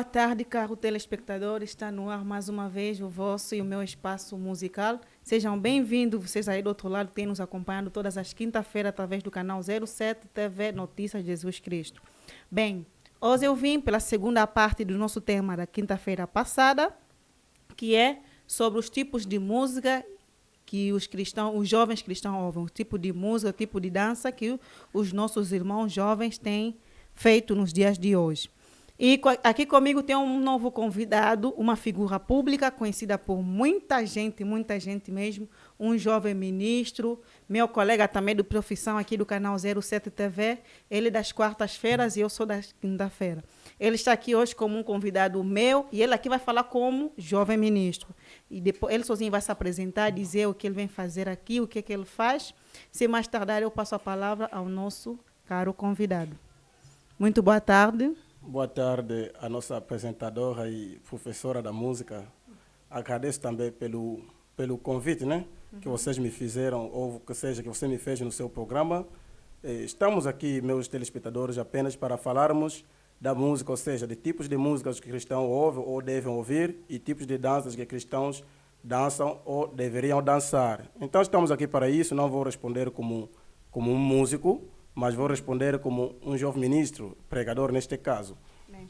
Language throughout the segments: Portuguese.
tarde, caro telespectador. Está no ar mais uma vez o vosso e o meu espaço musical. Sejam bem-vindos, vocês aí do outro lado que têm nos acompanhado todas as quinta-feiras através do canal 07 TV Notícias Jesus Cristo. Bem, hoje eu vim pela segunda parte do nosso tema da quinta-feira passada, que é sobre os tipos de música que os jovens cristãos ouvem, o tipo de música, o tipo de dança que os nossos irmãos jovens têm feito nos dias de hoje. E aqui comigo tem um novo convidado, uma figura pública conhecida por muita gente mesmo, um jovem ministro, meu colega também de profissão aqui do canal 07 TV, ele das quartas-feiras e eu sou da quinta-feira. Ele está aqui hoje como um convidado meu e ele aqui vai falar como jovem ministro. E depois ele sozinho vai se apresentar, dizer o que ele vem fazer aqui, o que ele faz. Sem mais tardar, eu passo a palavra ao nosso caro convidado. Muito boa tarde. Boa tarde a nossa apresentadora e professora da música. Agradeço também pelo convite, né, que vocês me fizeram, ou que seja, que você me fez no seu programa. Estamos aqui, meus telespectadores, apenas para falarmos da música, ou seja, de tipos de músicas que cristãos ouvem ou devem ouvir e tipos de danças que cristãos dançam ou deveriam dançar. Então estamos aqui para isso, não vou responder como um músico, mas vou responder como um jovem ministro, pregador neste caso. Bem,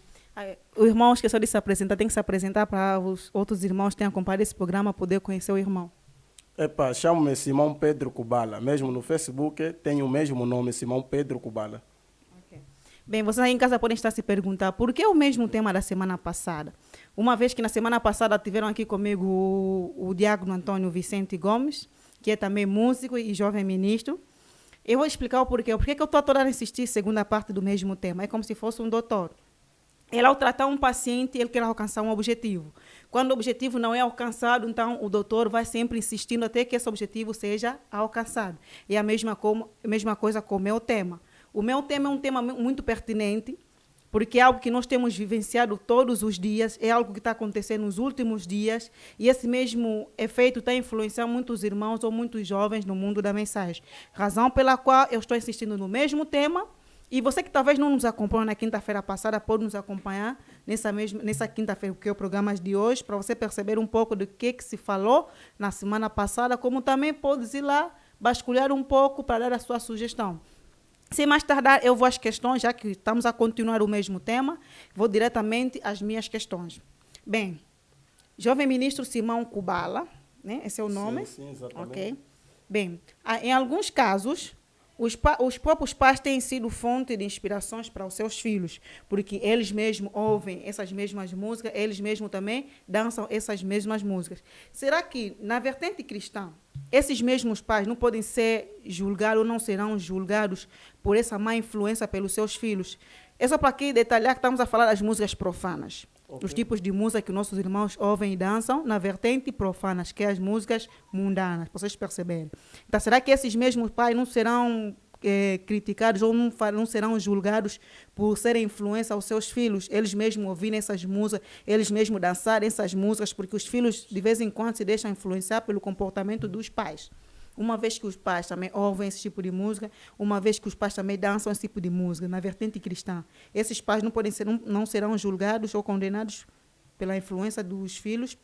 o irmão esqueceu de se apresentar, tem que se apresentar para os outros irmãos que tenham acompanhado esse programa poder conhecer o irmão. Chamo-me Simão Pedro Kubala, mesmo no Facebook tenho o mesmo nome, Simão Pedro Kubala. Okay. Bem, vocês aí em casa podem estar se perguntando por que o mesmo tema da semana passada? Uma vez que na semana passada tiveram aqui comigo o diácono Antônio Vicente Gomes, que é também músico e jovem ministro. Eu vou explicar o porquê. Por que eu estou toda a insistir segunda parte do mesmo tema? É como se fosse um doutor. Ele, ao tratar um paciente, ele quer alcançar um objetivo. Quando o objetivo não é alcançado, então o doutor vai sempre insistindo até que esse objetivo seja alcançado. E a mesma coisa com o meu tema. O meu tema é um tema muito pertinente, porque é algo que nós temos vivenciado todos os dias, é algo que está acontecendo nos últimos dias, e esse mesmo efeito está influenciando muitos irmãos ou muitos jovens no mundo da mensagem. Razão pela qual eu estou insistindo no mesmo tema, e você que talvez não nos acompanhou na quinta-feira passada, pode nos acompanhar nessa quinta-feira, que é o programa de hoje, para você perceber um pouco do que se falou na semana passada, como também pode ir lá, vasculhar um pouco para dar a sua sugestão. Sem mais tardar, eu vou às questões, já que estamos a continuar o mesmo tema, vou diretamente às minhas questões. Bem, jovem ministro Simão Kubala, né? Esse é o nome? Sim, exatamente. Okay. Bem, em alguns casos, os próprios pais têm sido fonte de inspirações para os seus filhos, porque eles mesmos ouvem essas mesmas músicas, eles mesmos também dançam essas mesmas músicas. Será que, na vertente cristã, esses mesmos pais não podem ser julgados ou não serão julgados por essa má influência pelos seus filhos? É só para aqui detalhar que estamos a falar das músicas profanas. Okay. Os tipos de música que nossos irmãos ouvem e dançam na vertente profanas, que é as músicas mundanas, para vocês perceberem. Então, será que esses mesmos pais não serão criticados ou não serão julgados por serem influência aos seus filhos, eles mesmos ouvirem essas músicas, eles mesmos dançarem essas músicas, porque os filhos de vez em quando se deixam influenciar pelo comportamento dos pais. Uma vez que os pais também ouvem esse tipo de música, uma vez que os pais também dançam esse tipo de música, na vertente cristã, esses pais não serão julgados ou condenados pela influência dos filhos?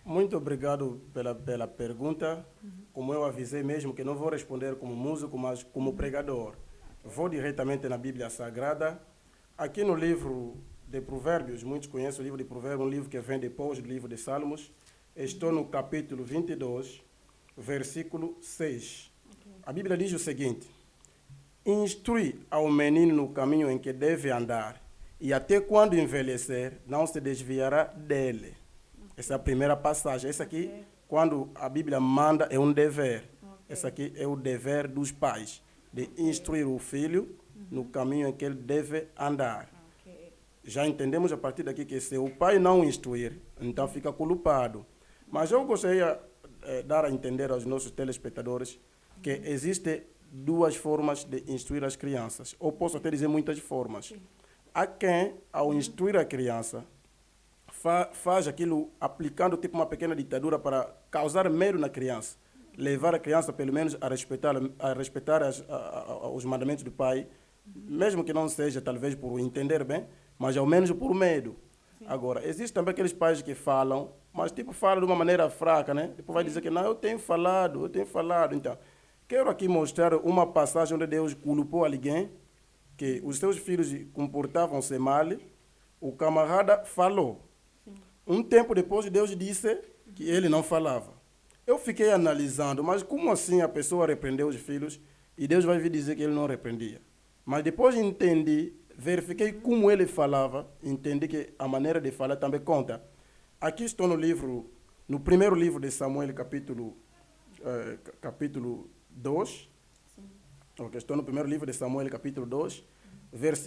Muito obrigado pela pergunta. Como eu avisei mesmo, que não vou responder como músico, mas como pregador. Vou diretamente na Bíblia Sagrada. Aqui no livro de Provérbios, muitos conhecem o livro de Provérbios, um livro que vem depois do livro de Salmos. Estou no capítulo 22, versículo 6. Okay. A Bíblia diz o seguinte: instrui ao menino no caminho em que deve andar, e até quando envelhecer, não se desviará dele. Essa é a primeira passagem. Essa aqui, quando a Bíblia manda, é um dever. Essa aqui é o dever dos pais, de instruir o filho no caminho em que ele deve andar. Já entendemos a partir daqui que se o pai não instruir, então fica culpado. Mas eu gostaria de dar a entender aos nossos telespectadores que existem duas formas de instruir as crianças. Ou posso até dizer muitas formas. Há quem, ao instruir a criança, faz aquilo aplicando tipo uma pequena ditadura para causar medo na criança, levar a criança pelo menos a respeitar os mandamentos do pai, mesmo que não seja talvez por entender bem, mas ao menos por medo. Agora, existem também aqueles pais que falam, mas tipo falam de uma maneira fraca, né? Tipo vai dizer que não, eu tenho falado. Então, quero aqui mostrar uma passagem onde Deus culpou alguém, que os seus filhos comportavam-se mal, o camarada falou. Um tempo depois, Deus disse que ele não falava. Eu fiquei analisando, mas como assim a pessoa repreendeu os filhos e Deus vai vir dizer que ele não repreendia? Mas depois entendi, verifiquei como ele falava, entendi que a maneira de falar também conta. Aqui estou no primeiro livro de Samuel, capítulo 2. Okay, estou no primeiro livro de Samuel, capítulo 2,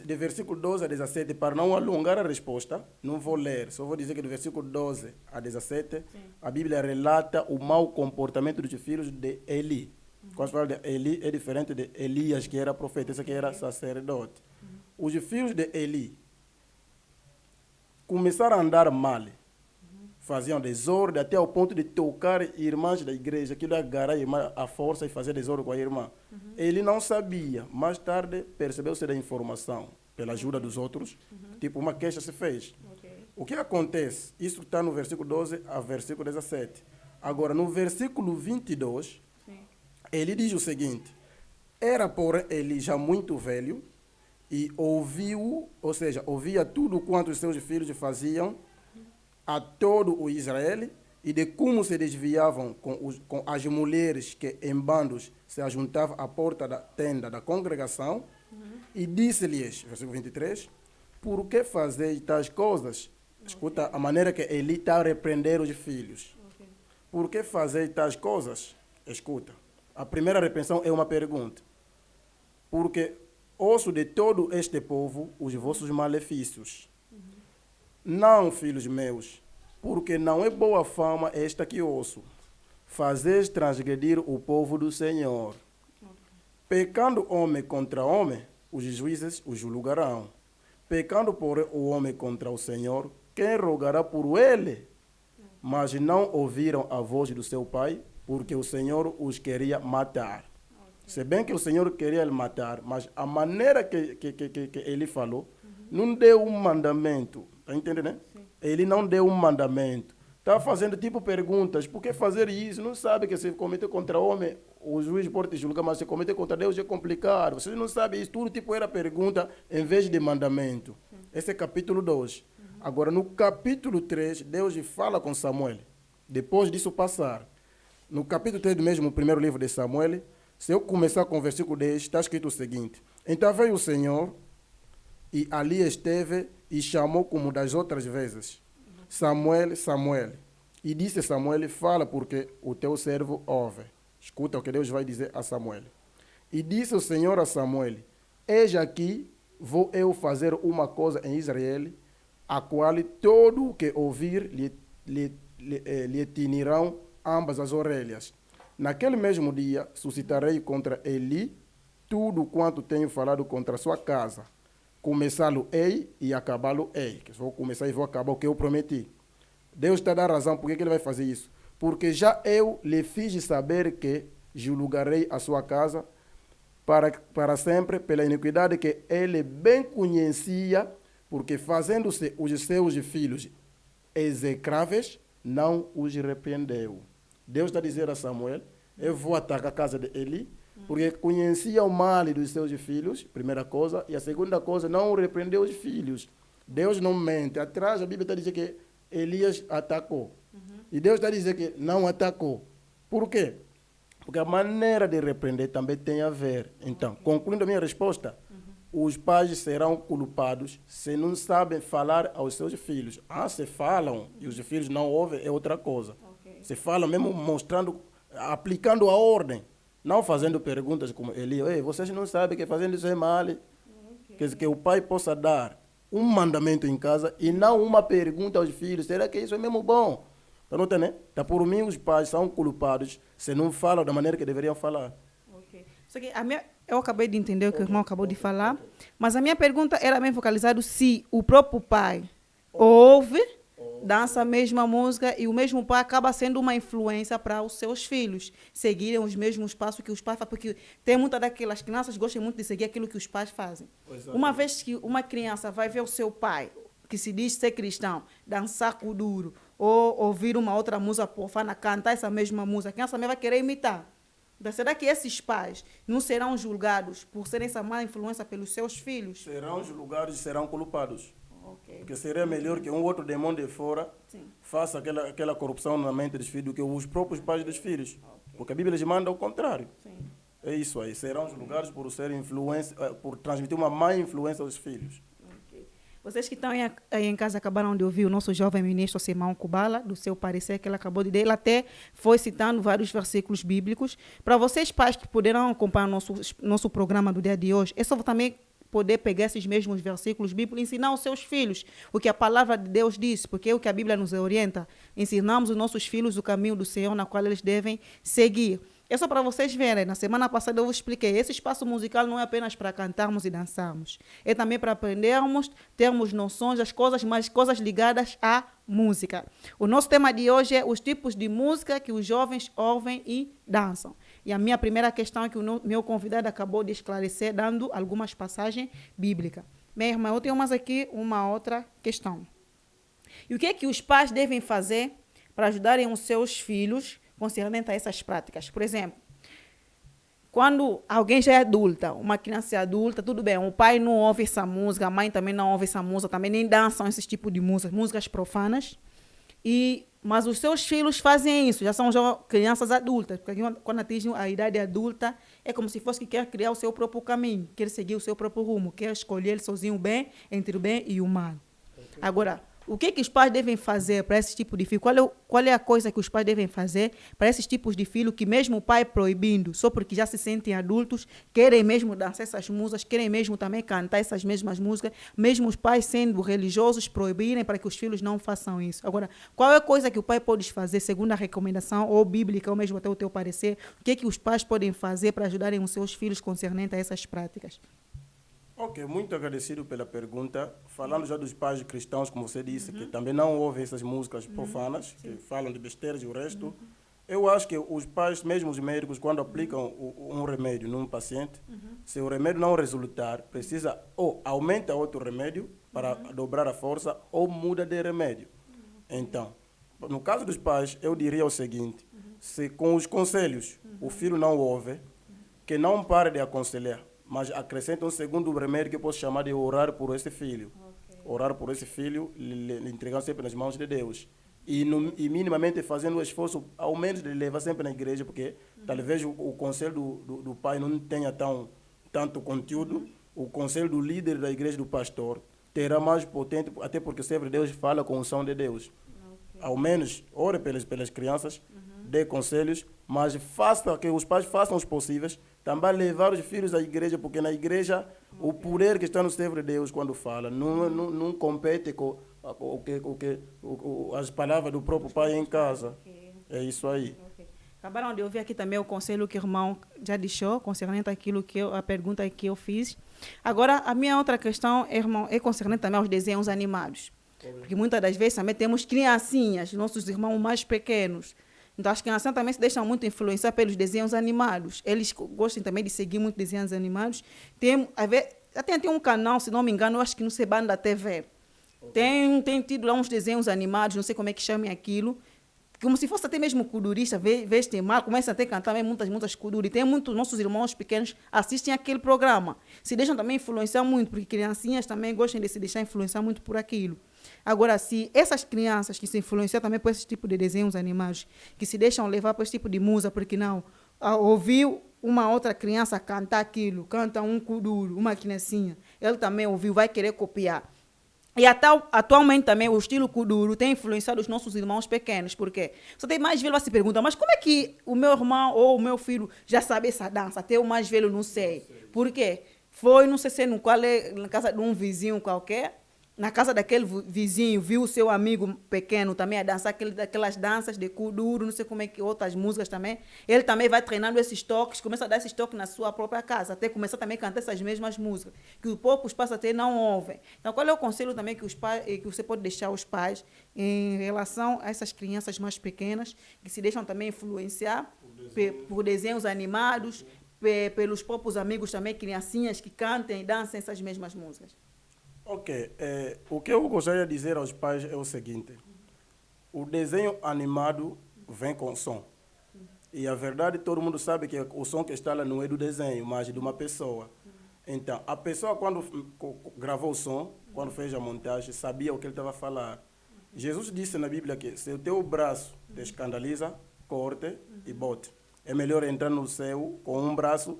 de versículo 12 a 17, para não alongar a resposta, não vou ler, só vou dizer que do versículo 12 a 17, a Bíblia relata o mau comportamento dos filhos de Eli. Quando se fala de Eli, é diferente de Elias, que era profeta, esse aqui era sacerdote. Os filhos de Eli começaram a andar mal, faziam desordem até ao ponto de tocar irmãs da igreja, aquilo agarrar a irmã à força e fazer desordem com a irmã. Ele não sabia, mais tarde percebeu-se da informação, pela ajuda dos outros, tipo uma queixa se fez. O que acontece? Isso está no versículo 12 a versículo 17. Agora, no versículo 22, ele diz o seguinte: era, porém, ele já muito velho e ouvia tudo quanto os seus filhos faziam a todo o Israel e de como se desviavam com as mulheres que em bandos se ajuntavam à porta da tenda da congregação, e disse-lhes, versículo 23, por que fazeis tais coisas? Escuta a maneira que ele está a repreender os filhos. Por que fazeis tais coisas? Escuta, a primeira repreensão é uma pergunta. Porque ouço de todo este povo os vossos malefícios. Não, filhos meus, porque não é boa fama esta que ouço. Fazeis transgredir o povo do Senhor. Pecando homem contra homem, os juízes os julgarão. Pecando, porém, o homem contra o Senhor, quem rogará por ele? Mas não ouviram a voz do seu pai, porque o Senhor os queria matar. Se bem que o Senhor queria ele matar, mas a maneira que ele falou, não deu um mandamento. Está entendendo, né? Ele não deu um mandamento. Está fazendo tipo perguntas. Por que fazer isso? Não sabe que se cometer contra homem, o juiz pode te julgar, mas se cometer contra Deus é complicado. Vocês não sabem isso. Tudo tipo era pergunta em vez de mandamento. Esse é capítulo 2. Agora, no capítulo 3, Deus fala com Samuel. Depois disso passar. No capítulo 3 do mesmo primeiro livro de Samuel, se eu começar com o versículo 10, está escrito o seguinte: então veio o Senhor e ali esteve e chamou como das outras vezes: Samuel, Samuel. E disse Samuel: fala, porque o teu servo ouve. Escuta o que Deus vai dizer a Samuel. E disse o Senhor a Samuel: eis aqui, vou eu fazer uma coisa em Israel, a qual todo o que ouvir lhe tinirão ambas as orelhas. Naquele mesmo dia, suscitarei contra Eli tudo quanto tenho falado contra a sua casa. Começá-lo-ei e acabá-lo-ei. Que vou começar e vou acabar o que eu prometi. Deus está dando razão por que ele vai fazer isso. Porque já eu lhe fiz saber que julgarei a sua casa para sempre pela iniquidade que ele bem conhecia, porque fazendo-se os seus filhos execráveis, não os repreendeu. Deus está a dizer a Samuel: eu vou atacar a casa de Eli, porque conhecia o mal dos seus filhos, primeira coisa, e a segunda coisa, não repreendeu os filhos. Deus não mente. Atrás a Bíblia está a dizer que Elias atacou. E Deus está a dizer que não atacou. Por quê? Porque a maneira de repreender também tem a ver. Então, concluindo a minha resposta, os pais serão culpados se não sabem falar aos seus filhos. Se falam e os filhos não ouvem, é outra coisa. Se falam mesmo mostrando, aplicando a ordem, não fazendo perguntas como Eli: ei, vocês não sabem que fazendo isso é mal. Quer dizer, que o pai possa dar um mandamento em casa e não uma pergunta aos filhos: será que isso é mesmo bom? Então, não tem, né? Então, por mim, os pais são culpados se não falam da maneira que deveriam falar. Só que eu acabei de entender o que o irmão acabou de falar, mas a minha pergunta era bem focalizada se o próprio pai ouve, dança a mesma música e o mesmo pai acaba sendo uma influência para os seus filhos seguirem os mesmos passos que os pais fazem, porque tem muitas daquelas crianças que gostam muito de seguir aquilo que os pais fazem. Exatamente. Uma vez que uma criança vai ver o seu pai que se diz ser cristão, dançar kuduro, ou ouvir uma outra música profana, cantar essa mesma música, a criança também vai querer imitar. Então, será que esses pais não serão julgados por serem essa má influência pelos seus filhos? Serão julgados e serão culpados. Okay. Porque seria melhor que um outro demônio de fora faça aquela corrupção na mente dos filhos do que os próprios pais dos filhos. Okay. Porque a Bíblia lhes manda o contrário. Sim. É isso aí. Serão julgados por por transmitir uma má influência aos filhos. Vocês que estão aí em casa acabaram de ouvir o nosso jovem ministro Simão Kubala, do seu parecer que ele acabou de dar. Ele até foi citando vários versículos bíblicos. Para vocês, pais que puderam acompanhar nosso programa do dia de hoje, é só também poder pegar esses mesmos versículos bíblicos e ensinar aos seus filhos o que a palavra de Deus diz, porque é o que a Bíblia nos orienta. Ensinamos os nossos filhos o caminho do Senhor na qual eles devem seguir. É só para vocês verem, na semana passada eu vos expliquei, esse espaço musical não é apenas para cantarmos e dançarmos, é também para aprendermos, termos noções das coisas, mas coisas ligadas à música. O nosso tema de hoje é os tipos de música que os jovens ouvem e dançam. E a minha primeira questão é que o meu convidado acabou de esclarecer, dando algumas passagens bíblicas. Minha irmã, eu tenho mais aqui uma outra questão. E o que é que os pais devem fazer para ajudarem os seus filhos concernente a essas práticas? Por exemplo, quando alguém já é adulta, uma criança é adulta, tudo bem, o pai não ouve essa música, a mãe também não ouve essa música, também nem dançam esses tipos de músicas profanas, mas os seus filhos fazem isso, já são crianças adultas, porque quando atingem a idade adulta, é como se fosse que quer criar o seu próprio caminho, quer seguir o seu próprio rumo, quer escolher sozinho o bem, entre o bem e o mal. Agora, o que os pais devem fazer para esse tipo de filho? Qual é a coisa que os pais devem fazer para esses tipos de filho que mesmo o pai proibindo, só porque já se sentem adultos, querem mesmo dançar essas músicas, querem mesmo também cantar essas mesmas músicas, mesmo os pais sendo religiosos proibirem para que os filhos não façam isso. Agora, qual é a coisa que o pai pode fazer, segundo a recomendação ou bíblica, ou mesmo até o teu parecer, o que os pais podem fazer para ajudarem os seus filhos concernente a essas práticas? Ok, muito agradecido pela pergunta. Falando já dos pais cristãos, como você disse, que também não ouvem essas músicas profanas, que falam de besteiras e o resto, eu acho que os pais, mesmo os médicos, quando aplicam um remédio num paciente, se o remédio não resultar, precisa ou aumenta outro remédio para dobrar a força ou muda de remédio. Então, no caso dos pais, eu diria o seguinte, se com os conselhos o filho não ouve, que não pare de aconselhar, mas acrescenta um segundo remédio que eu posso chamar de orar por esse filho. Okay. Orar por esse filho, lhe entregar sempre nas mãos de Deus. E minimamente fazendo o esforço, ao menos de levar sempre na igreja, porque talvez o conselho do pai não tenha tanto conteúdo, o conselho do líder da igreja, do pastor, terá mais potente, até porque sempre Deus fala com o som de Deus. Okay. Ao menos, ore pelas crianças, dê conselhos, mas faça que os pais façam os possíveis, também levar os filhos à igreja, porque na igreja o poder que está no servo de Deus quando fala não compete com as palavras do próprio pai em casa. Okay. É isso aí. Okay. Acabaram de ouvir aqui também o conselho que o irmão já deixou, concernente àquilo a pergunta que eu fiz. Agora, a minha outra questão, irmão, é concernente também aos desenhos animados. Porque muitas das vezes também temos criancinhas, nossos irmãos mais pequenos. Então, as crianças também se deixam muito influenciar pelos desenhos animados. Eles gostam também de seguir muito desenhos animados. Até tem um canal, se não me engano, eu acho que no Sebanda TV. Okay. Tem tido lá uns desenhos animados, não sei como é que chamem aquilo, como se fosse até mesmo kudurista, vestem mal, começam até a cantar muitas kuduris. Tem muitos nossos irmãos pequenos assistem aquele programa. Se deixam também influenciar muito, porque criancinhas também gostam de se deixar influenciar muito por aquilo. Agora, se essas crianças que se influenciam também por esse tipo de desenhos animados, que se deixam levar por esse tipo de música, porque não, ouviu uma outra criança cantar aquilo, canta um kuduro, uma criancinha, ele também ouviu, vai querer copiar. E atualmente também o estilo kuduro tem influenciado os nossos irmãos pequenos, porque só tem mais velho que se pergunta, mas como é que o meu irmão ou o meu filho já sabe essa dança? Até o mais velho não sei. Por quê? Foi, não sei se na casa de um vizinho qualquer, na casa daquele vizinho, viu o seu amigo pequeno também a dançar aquelas danças de kuduro, não sei como é que outras músicas também. Ele também vai treinando esses toques, começa a dar esses toques na sua própria casa, até começar também a cantar essas mesmas músicas, que os poucos pais até não ouvem. Então, qual é o conselho também que você pode deixar aos pais em relação a essas crianças mais pequenas, que se deixam também influenciar por desenhos animados, pelos próprios amigos também, criancinhas que cantem e dancem essas mesmas músicas? Ok, o que eu gostaria de dizer aos pais é o seguinte: o desenho animado vem com som. E a verdade, todo mundo sabe que o som que está lá não é do desenho, mas de uma pessoa. Então, a pessoa, quando gravou o som, quando fez a montagem, sabia o que ele estava a falar. Jesus disse na Bíblia que se o teu braço te escandaliza, corte e bote. É melhor entrar no céu com um braço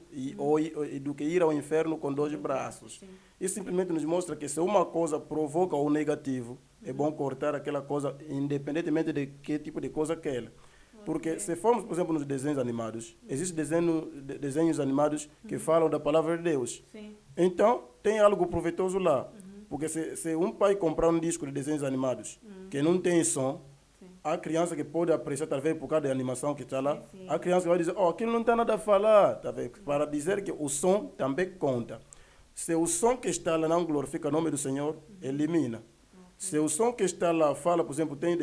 do que ir ao inferno com dois braços. Isso simplesmente nos mostra que se uma coisa provoca o negativo, é bom cortar aquela coisa, independentemente de que tipo de coisa que ela. Porque se formos, por exemplo, nos desenhos animados, existem desenhos animados que falam da palavra de Deus. Sim. Então, tem algo proveitoso lá. Porque se um pai comprar um disco de desenhos animados que não tem som, a criança que pode apreciar, talvez por causa da animação que está lá, a criança vai dizer, aquilo não está nada a falar, tá vendo? Para dizer que o som também conta. Se o som que está lá não glorifica o nome do Senhor, elimina. Se o som que está lá fala, por exemplo, tem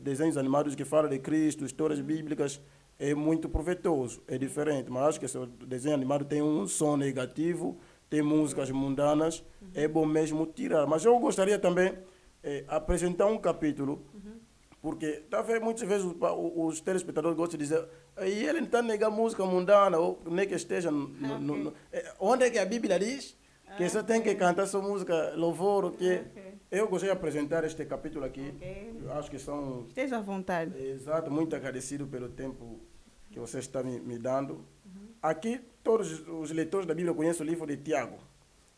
desenhos animados que falam de Cristo, histórias bíblicas, é muito proveitoso, é diferente. Mas acho que se o desenho animado tem um som negativo, tem músicas mundanas, é bom mesmo tirar. Mas eu gostaria também apresentar um capítulo, porque talvez muitas vezes os telespectadores gostam de dizer, e ele está negando música mundana, ou nem que esteja. Onde é que a Bíblia diz que você tem que cantar sua música, louvor, que eu gostaria de apresentar este capítulo aqui. Eu acho que são... Esteja à vontade. Exato, muito agradecido pelo tempo que você está me dando. Aqui, todos os leitores da Bíblia conhecem o livro de Tiago.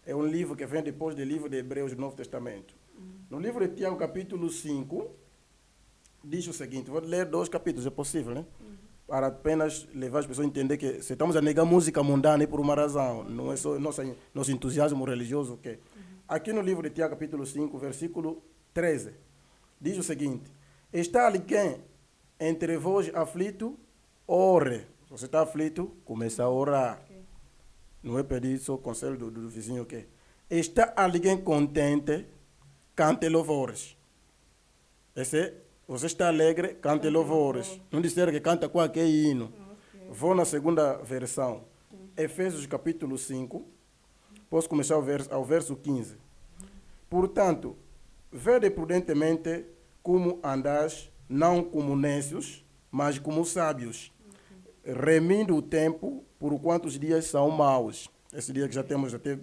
É um livro que vem depois do livro de Hebreus do Novo Testamento. No livro de Tiago, capítulo 5, diz o seguinte, vou ler 2 capítulos, é possível, né? Para apenas levar as pessoas a entender que se estamos a negar música mundana é por uma razão, não é só nosso entusiasmo religioso. Okay? Aqui no livro de Tiago, capítulo 5, versículo 13, diz o seguinte, está alguém entre vós aflito? Ore. Se você está aflito, comece a orar. Não é pedir só o conselho do vizinho, ok? Está alguém contente? Cante louvores. Você está alegre? Cante louvores. Não disser que canta qualquer hino. Vou na segunda versão. Efésios capítulo 5. Posso começar ao verso 15. Portanto, vede prudentemente como andais, não como necios, mas como sábios, remindo o tempo, por quantos dias são maus. Esse dia que já temos até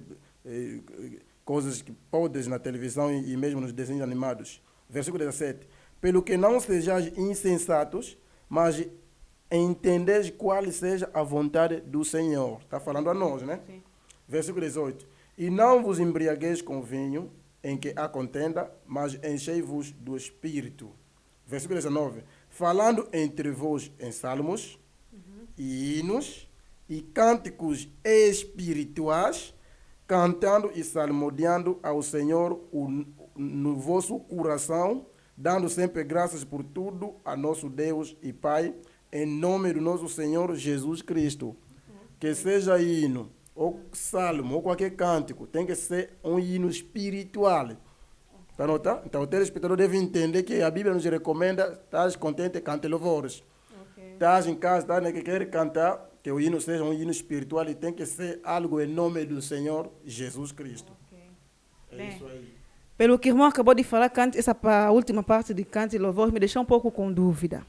coisas que podem na televisão e mesmo nos desenhos animados. Versículo 17. Pelo que não sejais insensatos, mas entendeis qual seja a vontade do Senhor. Está falando a nós, né? Sim. Versículo 18. E não vos embriagueis com vinho, em que há contenda, mas enchei-vos do Espírito. Versículo 19. Falando entre vós em salmos, e hinos, e cânticos espirituais, cantando e salmodiando ao Senhor no vosso coração, dando sempre graças por tudo a nosso Deus e Pai, em nome do nosso Senhor Jesus Cristo. Que seja hino, ou salmo, ou qualquer cântico, tem que ser um hino espiritual. Tá notando? Então o telespectador deve entender que a Bíblia nos recomenda, estás contente, cante louvores. Estás em casa, estás que quer cantar, que o hino seja um hino espiritual e tem que ser algo em nome do Senhor Jesus Cristo. É isso aí. Pelo que o irmão acabou de falar, essa última parte de cante e louvor me deixou um pouco com dúvida.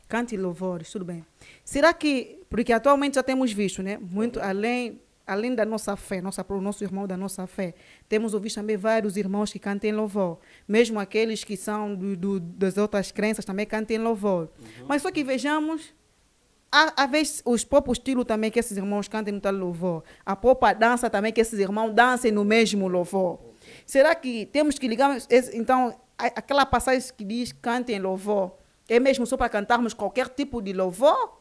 Cante e louvores, tudo bem. Será que, porque atualmente já temos visto, né, muito além da nossa fé, o nosso irmão da nossa fé, temos ouvido também vários irmãos que cantem louvor. Mesmo aqueles que são das outras crenças também cantem louvor. Mas só que vejamos, às vezes, os próprios estilos também que esses irmãos cantem no tal louvor. A própria dança também que esses irmãos dancem no mesmo louvor. Será que temos que ligar, então, aquela passagem que diz cantem louvor, é mesmo só para cantarmos qualquer tipo de louvor?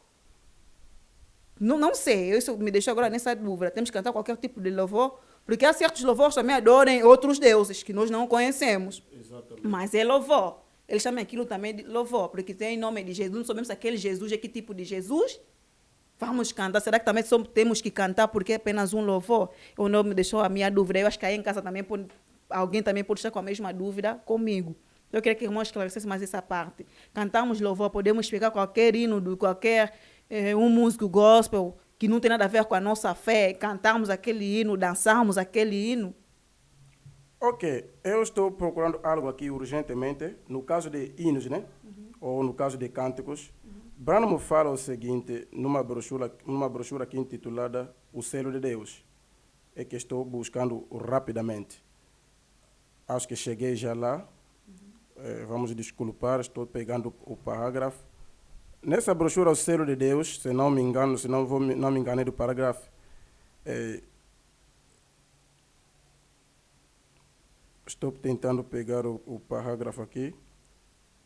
Não sei, isso me deixou agora nessa dúvida. Temos que cantar qualquer tipo de louvor, porque há certos louvores também adorem outros deuses que nós não conhecemos. Exatamente. Mas é louvor. Eles chamam aquilo também de louvor, porque tem em nome de Jesus. Não sabemos aquele Jesus é que tipo de Jesus. Vamos cantar. Será que também só temos que cantar porque é apenas um louvor? O nome me deixou a minha dúvida. Eu acho que aí em casa também alguém também pode estar com a mesma dúvida comigo. Eu queria que o irmão esclarecesse mais essa parte. Cantamos louvor, podemos pegar qualquer hino, qualquer um músico gospel que não tem nada a ver com a nossa fé, cantarmos aquele hino, dançarmos aquele hino. Ok, eu estou procurando algo aqui urgentemente. No caso de hinos, né? Ou no caso de cânticos, Branham fala o seguinte numa brochura aqui intitulada O Selo de Deus. É que estou buscando rapidamente. Acho que cheguei já lá. Vamos desculpar, estou pegando o parágrafo. Nessa brochura O Selo de Deus, se não me engano, se não me enganei do parágrafo, estou tentando pegar o parágrafo aqui.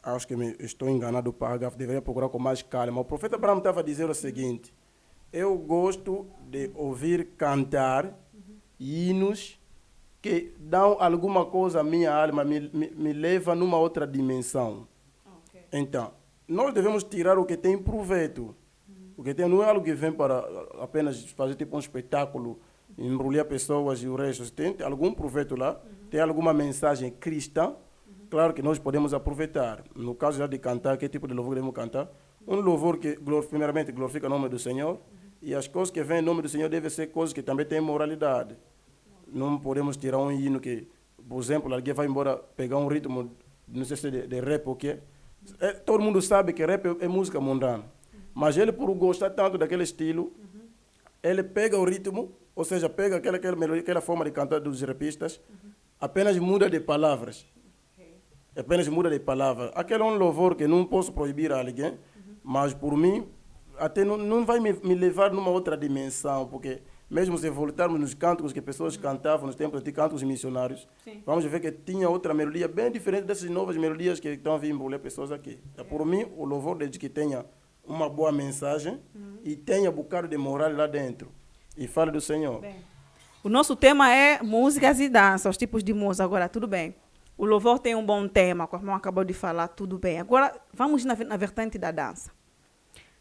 Acho que estou enganado do parágrafo, deveria procurar com mais calma. O profeta Branham estava a dizer o seguinte: eu gosto de ouvir cantar hinos que dão alguma coisa à minha alma, me leva numa outra dimensão. Okay. Então, nós devemos tirar o que tem proveito. O que tem não é algo que vem para apenas fazer tipo um espetáculo, embrulhar pessoas e o resto. Se tem algum proveito lá, tem alguma mensagem cristã, claro que nós podemos aproveitar. No caso já de cantar, que tipo de louvor devemos cantar? Um louvor que primeiramente glorifica o nome do Senhor, e as coisas que vêm em nome do Senhor devem ser coisas que também têm moralidade. Não podemos tirar um hino que, por exemplo, alguém vai embora pegar um ritmo, não sei se de rap ou o quê. Todo mundo sabe que rap é música mundana. Mas ele, por gostar tanto daquele estilo, ele pega o ritmo, ou seja, pega aquela forma de cantar dos rapistas, apenas muda de palavras. Apenas muda de palavras. Aquele é um louvor que não posso proibir a alguém, mas por mim, até não vai me levar numa outra dimensão, porque mesmo se voltarmos nos cânticos que pessoas cantavam nos tempos de cânticos missionários, vamos ver que tinha outra melodia bem diferente dessas novas melodias que estão a vir embrulhar pessoas aqui. Por mim, o louvor desde que tenha uma boa mensagem e tenha um bocado de moral lá dentro. E fale do Senhor. Bem, o nosso tema é músicas e dança, os tipos de música. Agora, tudo bem. O louvor tem um bom tema, como o irmão acabou de falar, tudo bem. Agora, vamos na vertente da dança.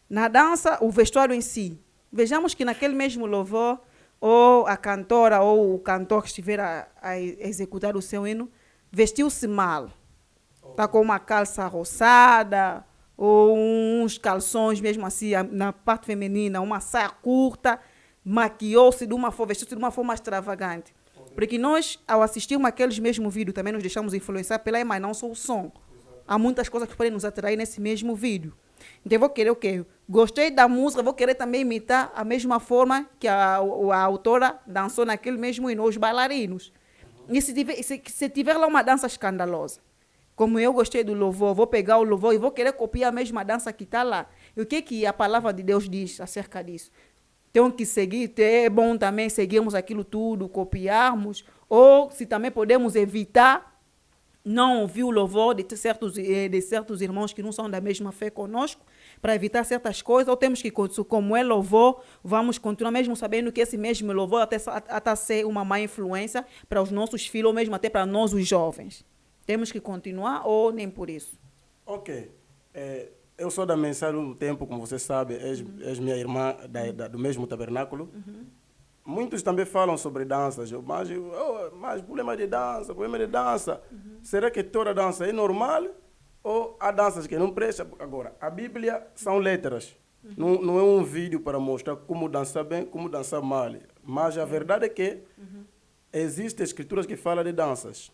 Na dança, o vestuário em si. Vejamos que naquele mesmo louvor, ou a cantora ou o cantor que estiver a executar o seu hino, vestiu-se mal. Está com uma calça roçada, ou uns calções mesmo assim, na parte feminina, uma saia curta, maquiou-se de uma forma, vestiu-se de uma forma extravagante. Porque nós, ao assistirmos aqueles mesmos vídeos, também nos deixamos influenciar pela imagem, não só o som. Há muitas coisas que podem nos atrair nesse mesmo vídeo. Então, eu vou querer o quê? Gostei da música, vou querer também imitar a mesma forma que a autora dançou naquele mesmo hino, os bailarinos. E se tiver lá uma dança escandalosa, como eu gostei do louvor, vou pegar o louvor e vou querer copiar a mesma dança que está lá. E o que a palavra de Deus diz acerca disso? Tem que seguir, é bom também seguirmos aquilo tudo, copiarmos, ou se também podemos evitar não ouvir o louvor de certos irmãos que não são da mesma fé conosco, para evitar certas coisas, ou temos que, como é louvor, vamos continuar mesmo sabendo que esse mesmo louvor até ser uma má influência para os nossos filhos, ou mesmo até para nós, os jovens. Temos que continuar ou nem por isso? Ok. Eu sou da mensagem do tempo, como você sabe, és minha irmã do mesmo tabernáculo. Muitos também falam sobre danças, mas problema de dança. Será que toda dança é normal ou há danças que não prestam? Agora, a Bíblia são letras. Não é um vídeo para mostrar como dançar bem, como dançar mal. Mas a verdade é que existem escrituras que falam de danças.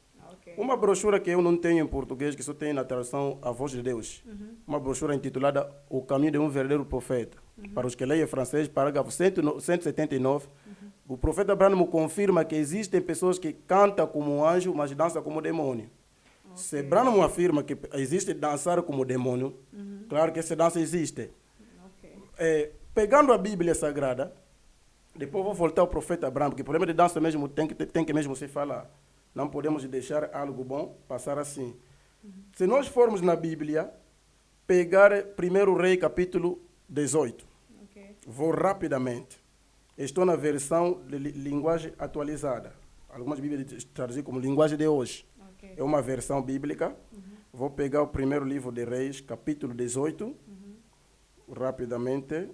Uma brochura que eu não tenho em português, que só tem na tradução A Voz de Deus. Uma brochura intitulada O Caminho de um Verdadeiro Profeta. Para os que leem francês, parágrafo 179, o profeta Branham confirma que existem pessoas que cantam como um anjo, mas dançam como demônio. Se Branham afirma que existe dançar como demônio, claro que essa dança existe. Pegando a Bíblia Sagrada, depois vou voltar ao profeta Branham, porque o problema de dança mesmo tem que mesmo se falar. Não podemos deixar algo bom passar assim. Se nós formos na Bíblia, pegar 1 Rei, capítulo 18. Vou rapidamente. Estou na versão de linguagem atualizada. Algumas Bíblias traduzem como linguagem de hoje. É uma versão bíblica. Vou pegar o primeiro livro de Reis, capítulo 18. Rapidamente.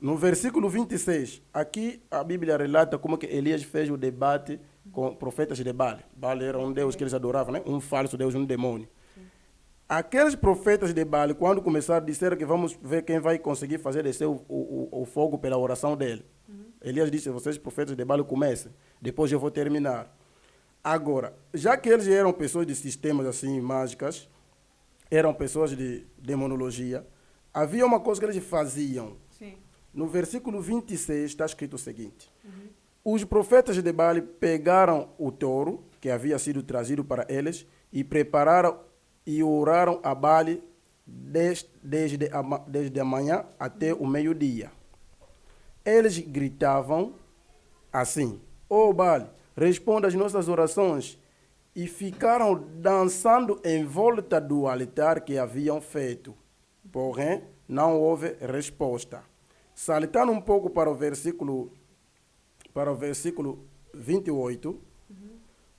No versículo 26, aqui a Bíblia relata como que Elias fez o debate com profetas de Baal. Baal era um deus que eles adoravam, né? Um falso deus, um demônio. Aqueles profetas de Baal, quando começaram a dizer que vamos ver quem vai conseguir fazer descer o fogo pela oração dele. Elias disse, vocês profetas de Baal comecem, depois eu vou terminar. Agora, já que eles eram pessoas de sistemas assim mágicas, eram pessoas de demonologia, havia uma coisa que eles faziam. Sim. No versículo 26 está escrito o seguinte: os profetas de Baal pegaram o touro que havia sido trazido para eles e prepararam e oraram a Baal desde a manhã até o meio-dia. Eles gritavam assim: "Ó Baal, responda às nossas orações." E ficaram dançando em volta do altar que haviam feito. Porém, não houve resposta. Saltando um pouco para o versículo 28,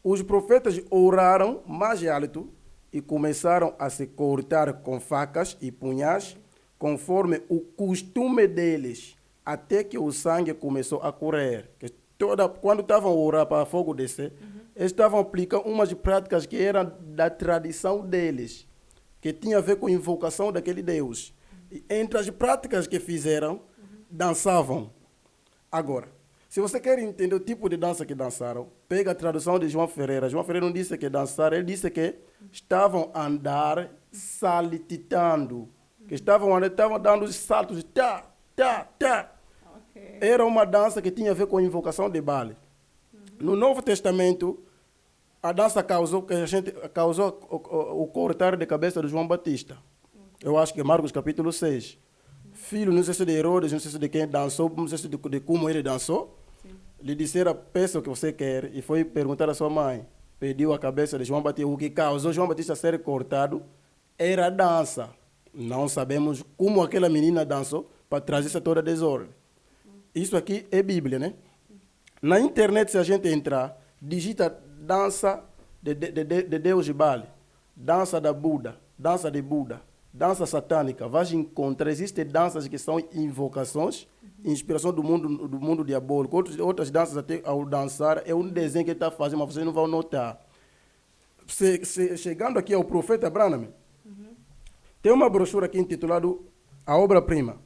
os profetas oraram mais alto e começaram a se cortar com facas e punhais, conforme o costume deles, até que o sangue começou a correr. Quando estavam a orar para fogo descer, eles estavam aplicando umas práticas que eram da tradição deles, que tinha a ver com a invocação daquele Deus. E entre as práticas que fizeram, dançavam. Agora, se você quer entender o tipo de dança que dançaram, pega a tradução de João Ferreira. João Ferreira não disse que dançaram, ele disse que estavam a andar saltitando, que estavam dando os saltos, tá, tá, tá. Okay. Era uma dança que tinha a ver com a invocação de Baal. No Novo Testamento, a dança causou o cortar de cabeça de João Batista. Eu acho que é Marcos capítulo 6. Filho, não sei se de Herodes, não sei se de quem dançou, não sei se de como ele dançou. Sim. Lhe disseram, peça o que você quer, e foi perguntar à sua mãe. Pediu a cabeça de João Batista. O que causou João Batista ser cortado era a dança. Não sabemos como aquela menina dançou para trazer essa toda desordem. Isso aqui é Bíblia, né? Na internet, se a gente entrar, digita dança de Deus de Baal, dança da Buda, dança de Buda, dança satânica. Vai encontrar, existem danças que são invocações, inspiração do mundo diabólico. Outras danças, até ao dançar, é um desenho que ele está fazendo, mas vocês não vão notar. Chegando aqui ao profeta Branham, tem uma brochura aqui intitulada A Obra-Prima.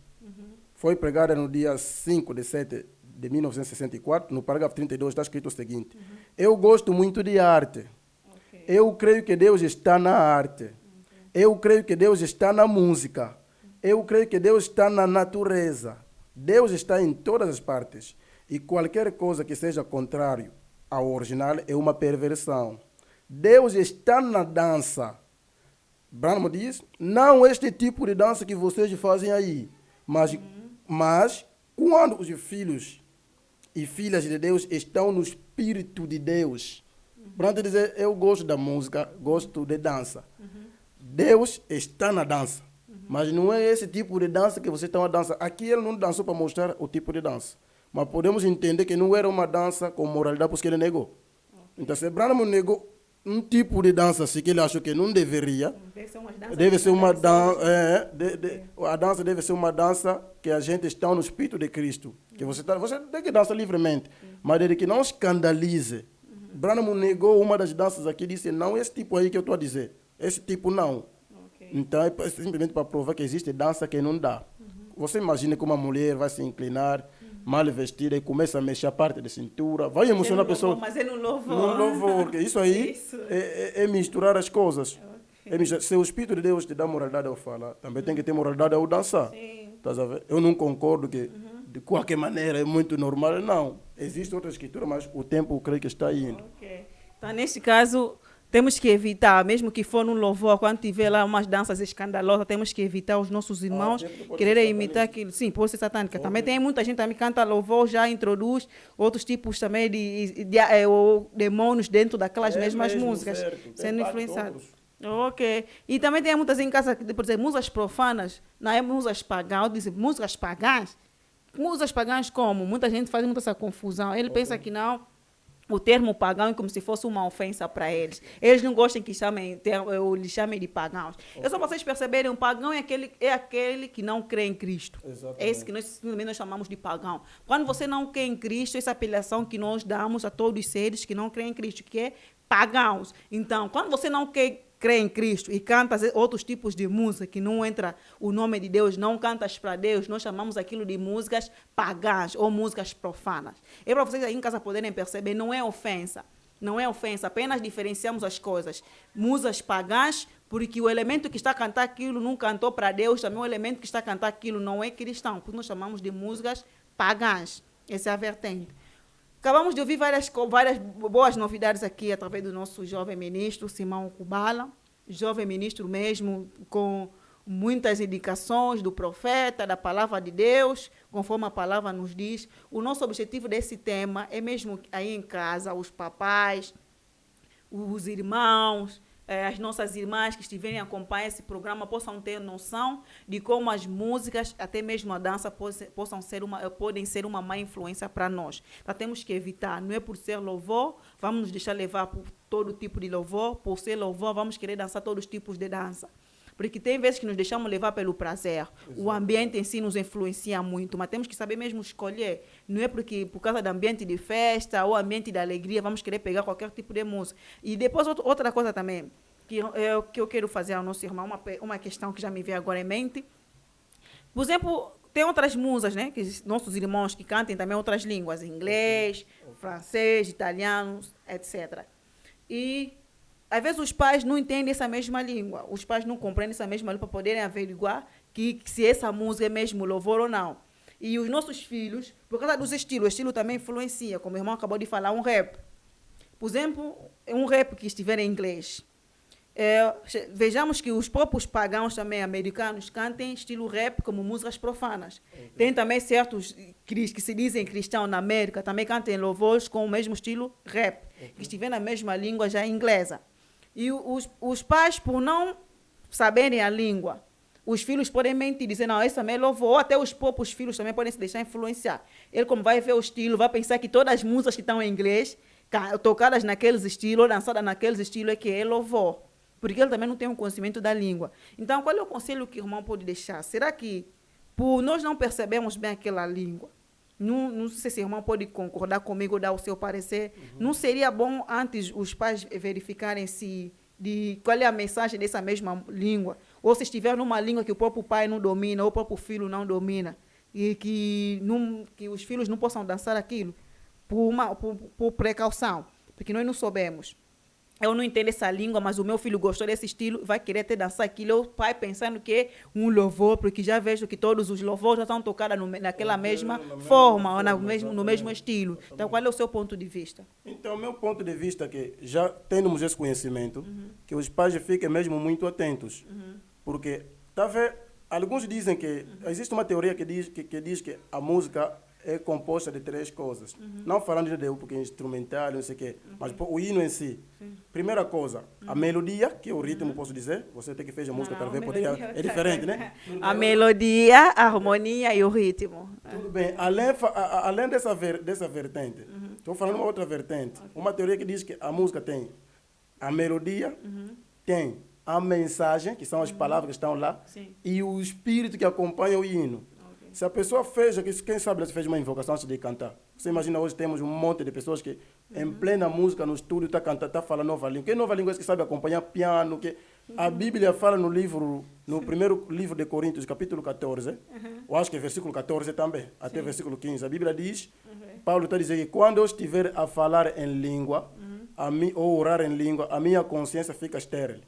Foi pregada no dia 5 de 7 de 1964, no parágrafo 32 está escrito o seguinte: eu gosto muito de arte. Okay. Eu creio que Deus está na arte. Okay. Eu creio que Deus está na música. Eu creio que Deus está na natureza. Deus está em todas as partes. E qualquer coisa que seja contrário ao original é uma perversão. Deus está na dança. Branham diz, não este tipo de dança que vocês fazem aí, mas quando os filhos e filhas de Deus estão no Espírito de Deus. Branham diz, eu gosto da música, gosto de dança. Deus está na dança, mas não é esse tipo de dança que vocês estão a dançar. Aqui ele não dançou para mostrar o tipo de dança, mas podemos entender que não era uma dança com moralidade, porque ele negou. Então, se Branham negou um tipo de dança assim, que ele achou que não deveria, deve ser uma dança, a dança deve ser uma dança que a gente está no Espírito de Cristo, que você tem que dançar livremente, mas desde que não escandalize. Branham negou uma das danças aqui, disse, não, esse tipo aí que eu estou a dizer, esse tipo não. Okay. Então, é simplesmente para provar que existe dança que não dá. Você imagina que uma mulher vai se inclinar, mal vestida, e começa a mexer a parte da cintura, vai emocionar a pessoa. Mas é no louvor. No louvor, porque isso aí é misturar as coisas. Okay. Se o Espírito de Deus te dá moralidade ao falar, também tem que ter moralidade ao dançar. Sim. Tá a ver? Eu não concordo que de qualquer maneira é muito normal, não. Existe outra escritura, mas o tempo eu creio que está indo. Okay. Então, neste caso, temos que evitar, mesmo que for num louvor, quando tiver lá umas danças escandalosas, temos que evitar os nossos irmãos quererem imitar aquilo. Sim, pode ser satânica. Também tem muita gente que canta louvor, já introduz outros tipos também de demônios dentro daquelas mesmas músicas, sendo influenciados. Ok. E também tem muitas em casa, por exemplo, músicas profanas, não é músicas pagãs, dizem músicas pagãs. Músicas pagãs como? Muita gente faz muita essa confusão. Ele pensa que não. O termo pagão é como se fosse uma ofensa para eles. Eles não gostam que lhe chamem de pagãos. É só para vocês perceberem, um pagão é aquele que não crê em Cristo. Exatamente. É esse que nós chamamos de pagão. Quando você não crê em Cristo, essa apelação que nós damos a todos os seres que não creem em Cristo, que é pagãos. Então, quando você não crê em Cristo e canta outros tipos de música que não entra o nome de Deus, não cantas para Deus, nós chamamos aquilo de músicas pagãs ou músicas profanas. É para vocês aí em casa poderem perceber, não é ofensa. Não é ofensa, apenas diferenciamos as coisas. Músicas pagãs, porque o elemento que está a cantar aquilo não cantou para Deus, também o elemento que está a cantar aquilo não é cristão, porque nós chamamos de músicas pagãs. Essa é a vertente. Acabamos de ouvir várias boas novidades aqui através do nosso jovem ministro, Simão Kubala, jovem ministro mesmo, com muitas indicações do profeta, da palavra de Deus, conforme a palavra nos diz. O nosso objetivo desse tema é mesmo aí em casa, os papais, os irmãos, as nossas irmãs que estiverem a acompanhar esse programa possam ter noção de como as músicas, até mesmo a dança, podem ser uma má influência para nós. Então temos que evitar, não é por ser louvor, vamos nos deixar levar por todo tipo de louvor, por ser louvor, vamos querer dançar todos os tipos de dança. Porque tem vezes que nos deixamos levar pelo prazer. Exato. O ambiente em si nos influencia muito, mas temos que saber mesmo escolher. Não é porque por causa do ambiente de festa ou ambiente de alegria vamos querer pegar qualquer tipo de música. E depois outra coisa também, que eu quero fazer ao nosso irmão, uma questão que já me veio agora em mente. Por exemplo, tem outras músicas, né, que nossos irmãos que cantem também outras línguas, inglês, francês, italiano, etc. E às vezes os pais não entendem essa mesma língua, os pais não compreendem essa mesma língua para poderem averiguar que se essa música é mesmo louvor ou não. E os nossos filhos, por causa dos estilos, o estilo também influencia, como o irmão acabou de falar, um rap. Por exemplo, um rap que estiver em inglês. Vejamos que os próprios pagãos também americanos cantem estilo rap como músicas profanas. Okay. Tem também certos que se dizem cristãos na América, também cantem louvores com o mesmo estilo rap, okay, que estiver na mesma língua já inglesa. E os pais, por não saberem a língua, os filhos podem mentir, dizer, não, esse também é louvor, ou até os próprios filhos também podem se deixar influenciar. Ele, como vai ver o estilo, vai pensar que todas as músicas que estão em inglês, tocadas naqueles estilos, ou dançadas naqueles estilos, é que é louvor. Porque ele também não tem um conhecimento da língua. Então, qual é o conselho que o irmão pode deixar? Será que, por nós não percebemos bem aquela língua, não sei se o irmão pode concordar comigo ou dar o seu parecer, não seria bom antes os pais verificarem qual é a mensagem dessa mesma língua, ou se estiver numa língua que o próprio pai não domina, ou o próprio filho não domina, e que os filhos não possam dançar aquilo, por precaução, porque nós não soubemos. Eu não entendo essa língua, mas o meu filho gostou desse estilo, vai querer ter dançar aquilo. O pai pensando que é um louvor, porque já vejo que todos os louvores já estão tocados naquela mesma forma, ou no mesmo estilo. Então, qual é o seu ponto de vista? Então, o meu ponto de vista é que, já temos esse conhecimento, que os pais fiquem mesmo muito atentos. Porque, alguns dizem que, existe uma teoria que diz que a música é composta de 3 coisas. Não falando de Deus, porque é instrumental, não sei o quê, mas o hino em si. Primeira coisa, a melodia, que é o ritmo, posso dizer. Você tem que fazer a música, talvez, porque é diferente, né? A melodia, a harmonia e o ritmo. Tudo bem. Além dessa vertente, estou falando uma outra vertente. Okay. Uma teoria que diz que a música tem a melodia, tem a mensagem, que são as palavras que estão lá, e o espírito que acompanha o hino. Se a pessoa quem sabe ela fez uma invocação antes de cantar. Você imagina, hoje temos um monte de pessoas que em plena música, no estúdio, está falando nova língua. Que nova língua é essa que sabe acompanhar piano? Que a Bíblia fala no primeiro livro de Coríntios, capítulo 14, eu acho que é versículo 14 também, até versículo 15. A Bíblia diz, Paulo está dizendo que quando eu estiver a falar em língua, ou orar em língua, a minha consciência fica estéril.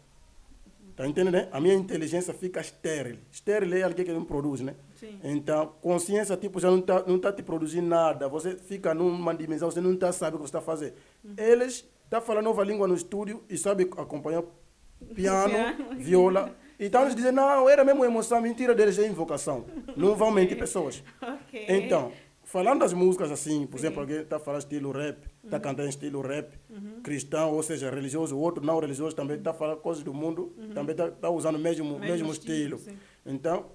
Está entendendo, né? A minha inteligência fica estéril. Estéril é alguém que não produz, né? Sim. Então, consciência, tipo, já não tá te produzindo nada. Você fica numa dimensão, você não sabe o que você está fazendo. Eles estão falando nova língua no estúdio e sabem acompanhar piano, viola. Então, eles dizem, não, era mesmo emoção, mentira deles é invocação. Não vão mentir pessoas. Okay. Então, falando das músicas assim, por exemplo, alguém está falando estilo rap, está cantando estilo rap, cristão, ou seja, religioso, o outro não religioso também está falando coisas do mundo, também está usando o mesmo estilo. Então,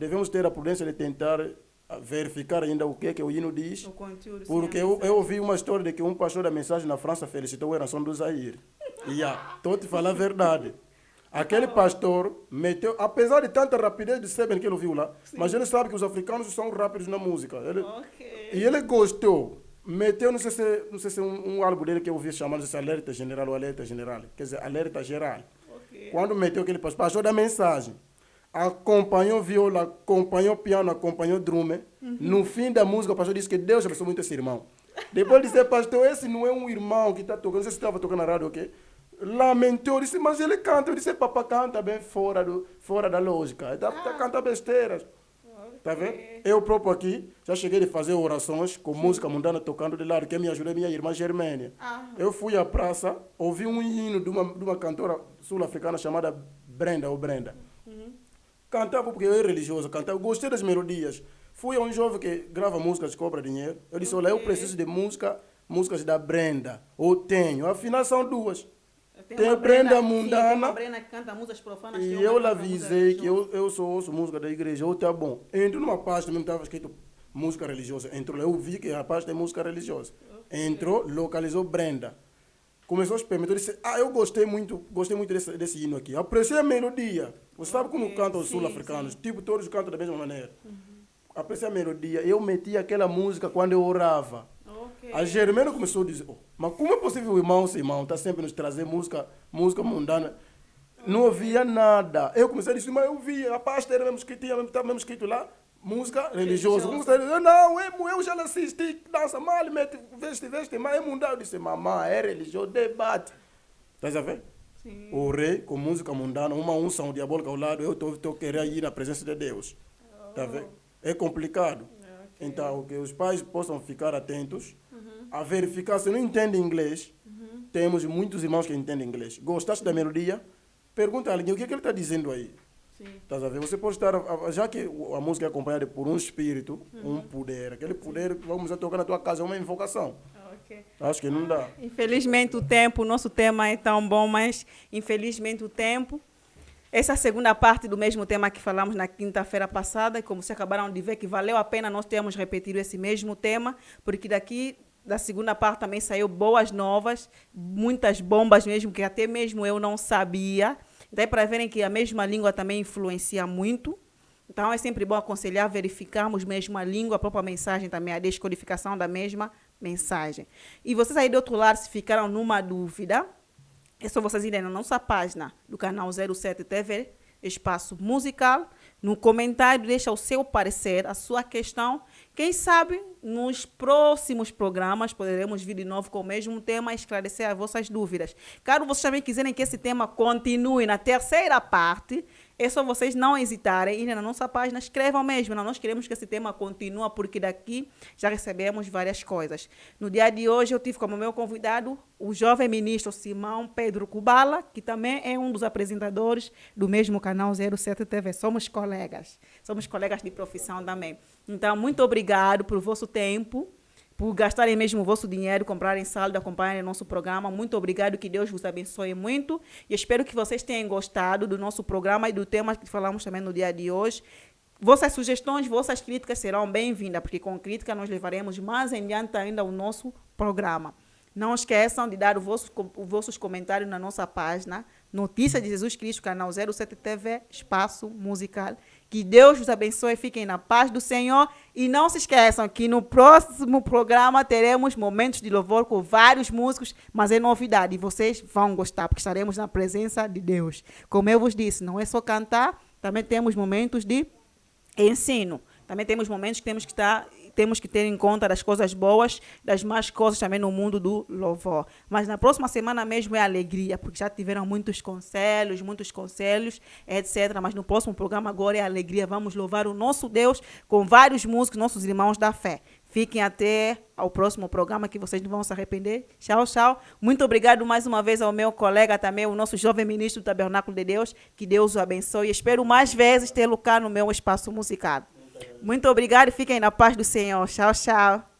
devemos ter a prudência de tentar verificar ainda o que é que o hino diz, porque eu ouvi uma história de que um pastor da mensagem na França felicitou o Eração do Zaire. E estou te falando a verdade. Aquele pastor meteu, apesar de tanta rapidez de saber que ele ouviu lá, mas ele sabe que os africanos são rápidos na música. E ele gostou. Meteu, não sei se um álbum dele que eu ouvi chamando de Alerta General ou Alerta General. Quer dizer, Alerta Geral. Quando meteu aquele pastor da mensagem, acompanhou viola, acompanhou piano, acompanhou drum. No fim da música, o pastor disse que Deus abençoou muito esse irmão. Depois ele disse, pastor, esse não é um irmão que está tocando, não sei se estava tocando na rádio, ok? Lamentou, eu disse, mas ele canta. Eu disse, papá canta bem fora da lógica. Tá canta besteiras. Tá vendo? Eu próprio aqui, já cheguei a fazer orações com música mundana tocando de lado, que me ajudou minha irmã Germânia. Eu fui à praça, ouvi um hino de uma cantora sul-africana chamada Brenda. Cantava porque eu era religiosa, cantava, eu gostei das melodias. Fui a um jovem que grava músicas, cobra dinheiro. Eu disse, olha, eu preciso de músicas da Brenda. Ou tenho, afinal são duas. Tem a Brenda mundana. Tem uma Brenda que canta músicas profanas. E eu lhe avisei que eu só ouço música da igreja. Tá bom. Entrou numa pasta, mesmo estava escrito música religiosa. Entrou, eu vi que a pasta é música religiosa. Entrou, localizou Brenda. Começou a experimentar, disse, eu gostei muito desse hino aqui. Apreciei a melodia. Você sabe como cantam os sul-africanos? Tipo, todos cantam da mesma maneira. Apreciei a melodia. Eu meti aquela música quando eu orava. A Germana começou a dizer, mas como é possível o irmão está sempre nos trazer música mundana? Não ouvia nada. Eu comecei a dizer, mas eu via, a pasta era mesmo escrito, estava mesmo escrito lá, música religiosa. Não, eu já assisti, dança mal, mete, veste, mas é mundano. Eu disse, mamãe, é religioso, debate. Estás a ver? Sim. Orei com música mundana, uma unção diabólica ao lado, eu estou querendo ir na presença de Deus. Está a ver? É complicado. Então, que os pais possam ficar atentos a verificar. Se não entendem inglês, temos muitos irmãos que entendem inglês. Gostaste da melodia? Pergunta a alguém o que ele está dizendo aí. Estás a ver? Você pode estar, já que a música é acompanhada por um espírito, um poder, aquele poder que vamos a tocar na tua casa é uma invocação. Acho que não dá. Infelizmente o nosso tema é tão bom, mas infelizmente o tempo. Essa é a segunda parte do mesmo tema que falamos na quinta-feira passada, e como vocês acabaram de ver, que valeu a pena nós termos repetido esse mesmo tema, porque daqui da segunda parte também saiu boas novas, muitas bombas mesmo, que até mesmo eu não sabia. Daí para verem que a mesma língua também influencia muito. Então é sempre bom aconselhar, verificarmos mesmo a língua, a própria mensagem também, a descodificação da mesma mensagem. E vocês aí do outro lado, se ficaram numa dúvida, é só vocês irem na nossa página do canal 07 TV, Espaço Musical. No comentário, deixa o seu parecer, a sua questão. Quem sabe, nos próximos programas, poderemos vir de novo com o mesmo tema e esclarecer as vossas dúvidas. Caso vocês também quiserem que esse tema continue na terceira parte, é só vocês não hesitarem, irem na nossa página, escrevam mesmo. Nós queremos que esse tema continue, porque daqui já recebemos várias coisas. No dia de hoje, eu tive como meu convidado o jovem ministro Simão Pedro Kubala, que também é um dos apresentadores do mesmo canal 07 TV. Somos colegas de profissão também. Então, muito obrigado pelo vosso tempo, por gastarem mesmo o vosso dinheiro, comprarem saldo, acompanharem o nosso programa. Muito obrigado, que Deus vos abençoe muito. E espero que vocês tenham gostado do nosso programa e do tema que falamos também no dia de hoje. Vossas sugestões, vossas críticas serão bem-vindas, porque com crítica nós levaremos mais adiante ainda o nosso programa. Não esqueçam de dar os vossos comentários na nossa página, Notícia de Jesus Cristo, canal 07 TV, Espaço Musical. Que Deus vos abençoe, fiquem na paz do Senhor. E não se esqueçam que no próximo programa teremos momentos de louvor com vários músicos, mas é novidade e vocês vão gostar, porque estaremos na presença de Deus. Como eu vos disse, não é só cantar, também temos momentos de ensino. Também temos momentos que temos que ter em conta das coisas boas, das más coisas também no mundo do louvor. Mas na próxima semana mesmo é alegria, porque já tiveram muitos conselhos, etc. Mas no próximo programa agora é alegria. Vamos louvar o nosso Deus com vários músicos, nossos irmãos da fé. Fiquem até ao próximo programa, que vocês não vão se arrepender. Tchau, tchau. Muito obrigado mais uma vez ao meu colega também, o nosso jovem ministro do Tabernáculo de Deus. Que Deus o abençoe. Espero mais vezes tê-lo cá no meu espaço musical. Muito obrigado e fiquem na paz do Senhor. Tchau, tchau.